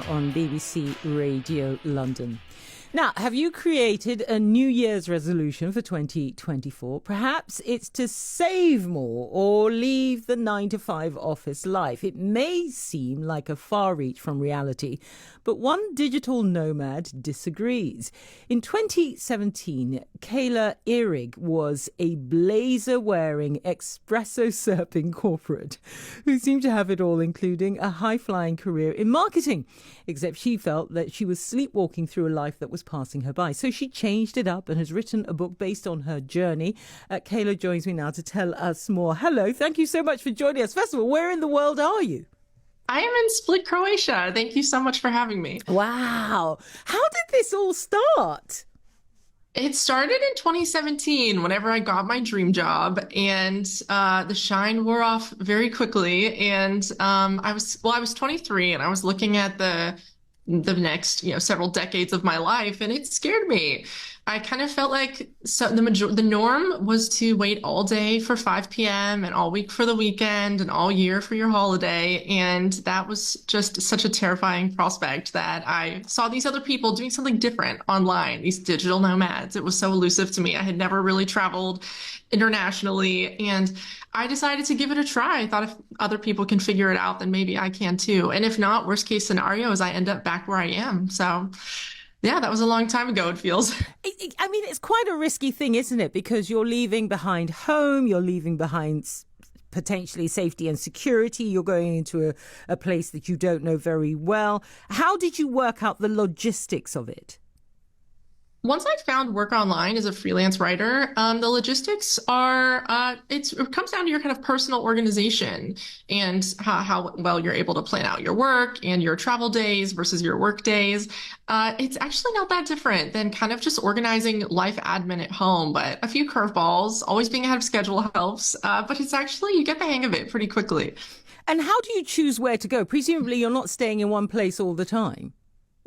on BBC Radio London. Now, have you created a New Year's resolution for 2024? Perhaps it's to save more or leave the 9-to-5 office life. It may seem like a far reach from reality, but one digital nomad disagrees. In 2017, Kayla Ihrig was a blazer-wearing, espresso-serping corporate who seemed to have it all, including a high-flying career in marketing, except she felt that she was sleepwalking through a life that was passing her by. So she changed it up and has written a book based on her journey. Kayla joins me now to tell us more. Hello, thank you so much for joining us. First of all, where in the world are you? I am in Split, Croatia. Thank you so much for having me. Wow. How did this all start? It started in 2017 whenever I got my dream job, and the shine wore off very quickly. And I was 23, and I was looking at the next, several decades of my life, and it scared me. I kind of felt like the norm was to wait all day for 5 p.m. and all week for the weekend and all year for your holiday. And that was just such a terrifying prospect that I saw these other people doing something different online, these digital nomads. It was so elusive to me. I had never really traveled internationally, and I decided to give it a try. I thought if other people can figure it out, then maybe I can too. And if not, worst case scenario is I end up back where I am. So yeah, that was a long time ago, it feels. I mean, it's quite a risky thing, isn't it? Because you're leaving behind home, you're leaving behind potentially safety and security, you're going into a place that you don't know very well. How did you work out the logistics of it? Once I found work online as a freelance writer, the logistics are, it comes down to your kind of personal organization and how well you're able to plan out your work and your travel days versus your work days. It's actually not that different than kind of just organizing life admin at home, but a few curveballs, always being ahead of schedule helps, but it's actually, you get the hang of it pretty quickly. And how do you choose where to go? Presumably you're not staying in one place all the time.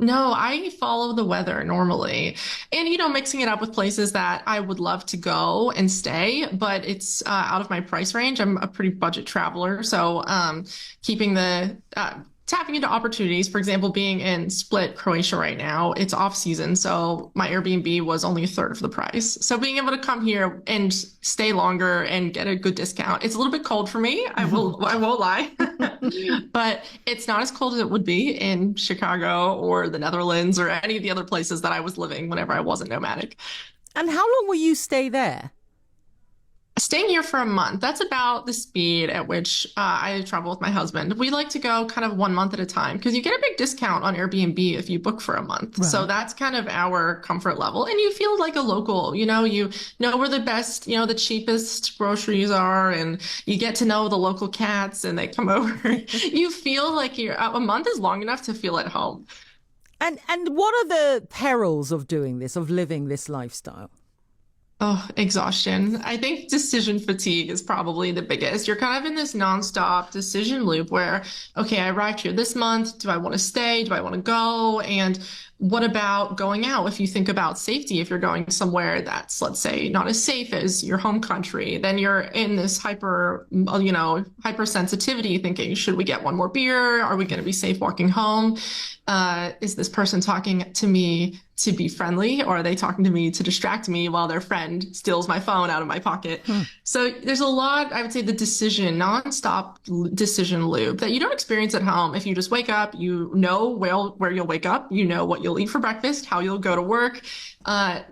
No, I follow the weather normally, and mixing it up with places that I would love to go and stay, but it's out of my price range. I'm a pretty budget traveler, so keeping tapping into opportunities. For example, being in Split, Croatia right now, it's off season, so my Airbnb was only a third of the price. So being able to come here and stay longer and get a good discount. It's a little bit cold for me. I won't lie, but it's not as cold as it would be in Chicago or the Netherlands or any of the other places that I was living whenever I wasn't nomadic. And how long will you stay there? Staying here for a month, that's about the speed at which I travel with my husband. We like to go kind of 1 month at a time because you get a big discount on Airbnb if you book for a month. Right. So that's kind of our comfort level. And you feel like a local, you know where the best, the cheapest groceries are, and you get to know the local cats and they come over. You feel like a month is long enough to feel at home. And what are the perils of doing this, of living this lifestyle? Oh, exhaustion. I think decision fatigue is probably the biggest. You're kind of in this nonstop decision loop where, okay, I arrived here this month. Do I want to stay? Do I want to go? And what about going out? If you think about safety, if you're going somewhere that's, let's say, not as safe as your home country, then you're in this hypersensitivity thinking, should we get one more beer? Are we going to be safe walking home? Is this person talking to me to be friendly, or are they talking to me to distract me while their friend steals my phone out of my pocket? So there's a lot, I would say, the nonstop decision loop that you don't experience at home. If you just wake up, you know where you'll wake up, you know what you'll eat for breakfast, how you'll go to work.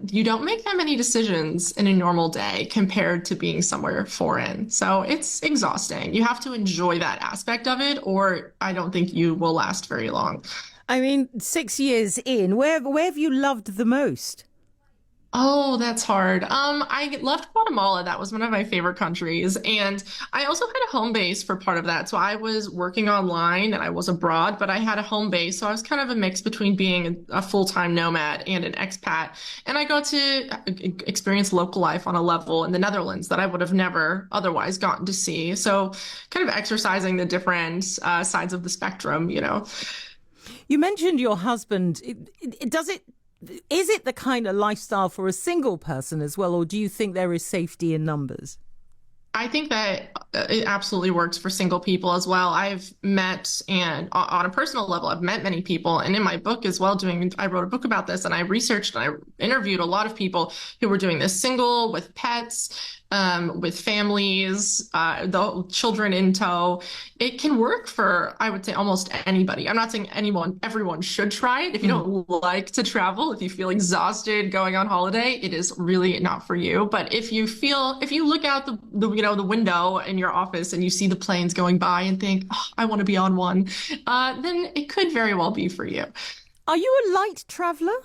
You don't make that many decisions in a normal day compared to being somewhere foreign. So it's exhausting. You have to enjoy that aspect of it, or I don't think you will last very long. I mean, 6 years in, where have you loved the most? Oh, that's hard. I loved Guatemala. That was one of my favorite countries. And I also had a home base for part of that. So I was working online and I was abroad, but I had a home base. So I was kind of a mix between being a full-time nomad and an expat. And I got to experience local life on a level in the Netherlands that I would have never otherwise gotten to see. So kind of exercising the different sides of the spectrum, You mentioned your husband. Is it the kind of lifestyle for a single person as well, or do you think there is safety in numbers? I think that it absolutely works for single people as well. I've met, and on a personal level, I've met many people. And in my book as well, I wrote a book about this and I researched and I interviewed a lot of people who were doing this single with pets, with families, the children in tow. It can work for, I would say, almost anybody. I'm not saying everyone should try it. If you don't like to travel, if you feel exhausted going on holiday, it is really not for you. But if you look out the window in your office and you see the planes going by and think, oh, I want to be on one, then it could very well be for you. Are you a light traveler?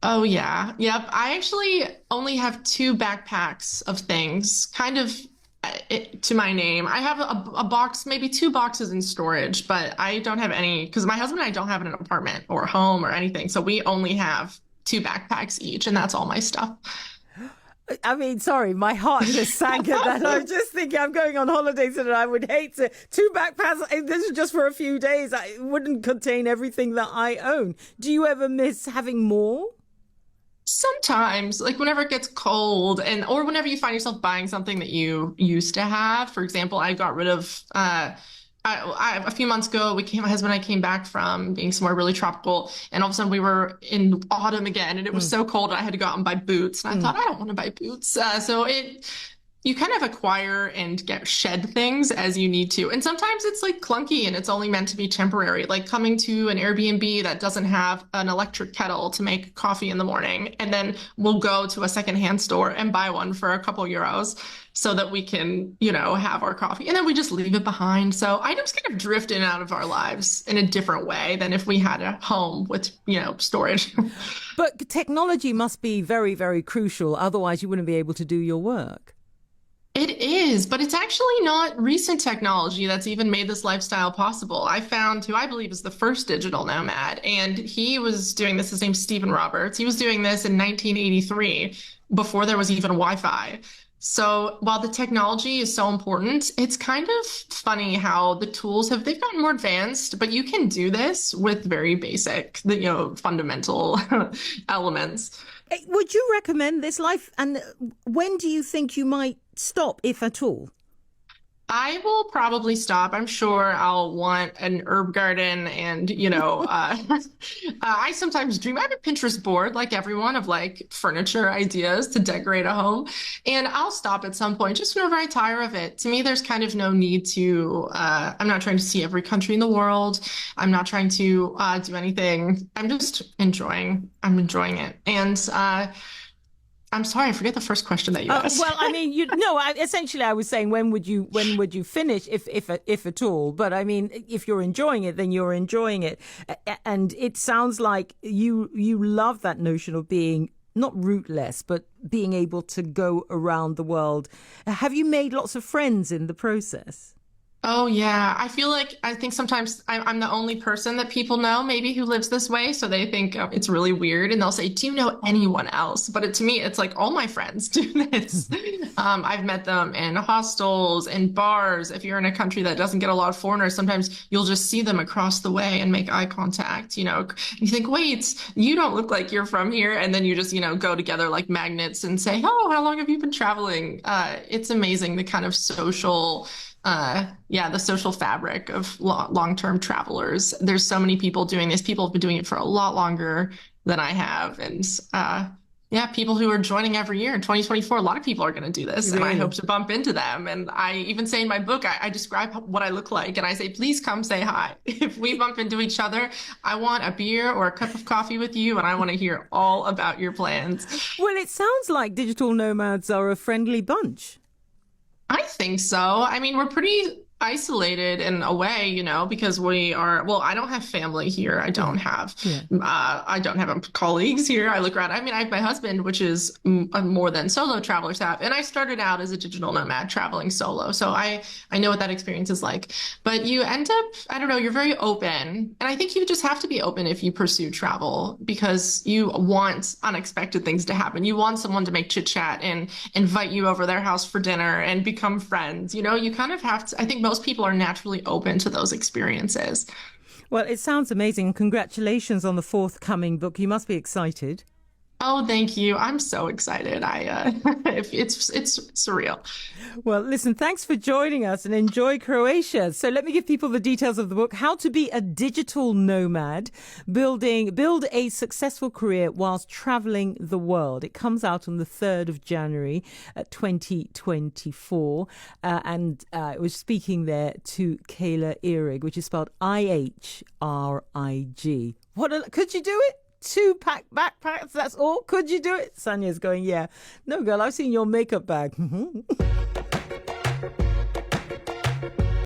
Oh yeah. Yep. I actually only have two backpacks of things, kind of to my name. I have a box, maybe two boxes in storage, but I don't have any because my husband and I don't have an apartment or a home or anything. So we only have two backpacks each, and that's all my stuff. I mean, sorry, my heart just sank at that. I was just thinking I'm going on holidays and I would hate to. Two backpacks, this is just for a few days. It wouldn't contain everything that I own. Do you ever miss having more? Sometimes, like whenever it gets cold or whenever you find yourself buying something that you used to have. For example, I got rid of a few months ago, my husband and I came back from being somewhere really tropical, and all of a sudden we were in autumn again, and it was so cold, I had to go out and buy boots. And I thought, I don't want to buy boots. You kind of acquire and get shed things as you need to. And sometimes it's like clunky and it's only meant to be temporary, like coming to an Airbnb that doesn't have an electric kettle to make coffee in the morning. And then we'll go to a secondhand store and buy one for a couple euros so that we can, have our coffee. And then we just leave it behind. So items kind of drift in and out of our lives in a different way than if we had a home with, storage. But technology must be very, very crucial. Otherwise, you wouldn't be able to do your work. It is, but it's actually not recent technology that's even made this lifestyle possible. I found who I believe is the first digital nomad, and he was doing this. His name's Stephen Roberts. He was doing this in 1983 before there was even Wi-Fi. So while the technology is so important, it's kind of funny how the tools they've gotten more advanced, but you can do this with very basic, fundamental elements. Would you recommend this life? And when do you think you might stop, if at all? I will probably stop. I'm sure I'll want an herb garden and, I sometimes dream. I have a Pinterest board like everyone of like furniture ideas to decorate a home. And I'll stop at some point just whenever I tire of it. To me, there's kind of no need to, I'm not trying to see every country in the world. I'm not trying to do anything. I'm enjoying it. And, I'm sorry, I forget the first question that you asked. Well, I mean, essentially, I was saying when would you finish, if at all? But I mean, if you're enjoying it, then you're enjoying it, and it sounds like you love that notion of being not rootless, but being able to go around the world. Have you made lots of friends in the process? Oh, yeah. I think sometimes I'm the only person that people know maybe who lives this way. So they think it's really weird. And they'll say, do you know anyone else? But to me, it's like all my friends do this. I've met them in hostels and bars. If you're in a country that doesn't get a lot of foreigners, sometimes you'll just see them across the way and make eye contact. You think, wait, you don't look like you're from here. And then you just, go together like magnets and say, oh, how long have you been traveling? It's amazing the kind of the social fabric of long-term travelers. There's so many people doing this. People have been doing it for a lot longer than I have. And people who are joining every year in 2024, a lot of people are going to do this. Really? And I hope to bump into them. And I even say in my book, I describe what I look like. And I say, please come say hi. If we bump into each other, I want a beer or a cup of coffee with you. And I want to hear all about your plans. Well, it sounds like digital nomads are a friendly bunch. I think so. I mean, we're pretty isolated in a way, because I don't have family here. I don't have colleagues here. I look around. I mean, I have my husband, which is more than solo travelers have. And I started out as a digital nomad traveling solo. So I know what that experience is like. But you end up, I don't know, you're very open. And I think you just have to be open if you pursue travel because you want unexpected things to happen. You want someone to make chit chat and invite you over their house for dinner and become friends. You kind of have to, I think most people are naturally open to those experiences. Well, it sounds amazing. Congratulations on the forthcoming book. You must be excited. Oh, thank you. I'm so excited. It's surreal. Well, listen, thanks for joining us and enjoy Croatia. So let me give people the details of the book, How to Be a Digital Nomad, build a successful career whilst traveling the world. It comes out on the 3rd of January 2024. I was speaking there to Kayla Ihrig, which is spelled Ihrig. Could you do it? 2-pack backpacks, that's all? Could you do it? Sanya's going, yeah. No, girl, I've seen your makeup bag.